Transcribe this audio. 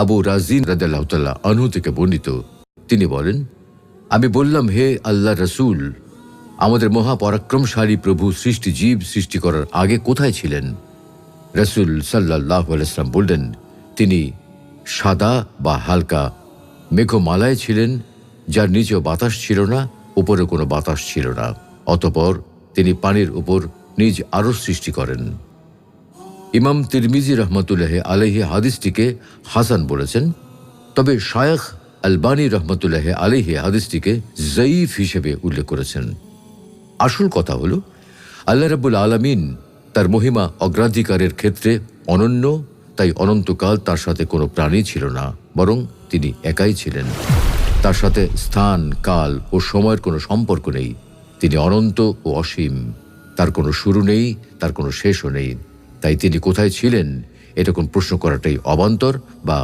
আবু রাজিন রাদিয়াল্লাহু তাআলা আনহু থেকে বর্ণিত, তিনি বলেন, আমি বললাম, হে আল্লাহ রসুল, আমাদের মহাপরাক্রমশালী প্রভু সৃষ্টি জীব সৃষ্টি করার আগে কোথায় ছিলেন? রসুল সাল্লাল্লাহু আলাইহি ওয়াসাল্লাম বললেন, তিনি সাদা বা হালকা মেঘমালায় ছিলেন, যার নিচেও বাতাস ছিল না, উপরে কোনো বাতাস ছিল না। অতঃপর তিনি পানির উপর নিজ আরশ সৃষ্টি করেন। ইমাম তিরমিজি রহমতুল্লাহ আলাইহি হাদিসটিকে হাসান বলেছেন, তবে শায়খ আলবানী রহমতুল্লাহ আলাইহি হাদিসটিকে জয়ীফ হিসেবে উল্লেখ করেছেন। আসল কথা হল, আল্লাহ রাব্বুল আলামিন তার মহিমা অগ্রাধিকারের ক্ষেত্রে অনন্য, তাই অনন্তকাল তার সাথে কোনো প্রাণী ছিল না, বরং তিনি একাই ছিলেন। তার সাথে স্থান, কাল ও সময়ের কোনো সম্পর্ক নেই। তিনি অনন্ত ও অসীম, তার কোনো শুরু নেই, তার কোনো শেষও নেই। তাই তিনি কোথায় ছিলেন এরকম প্রশ্ন করাটাই অবান্তর বা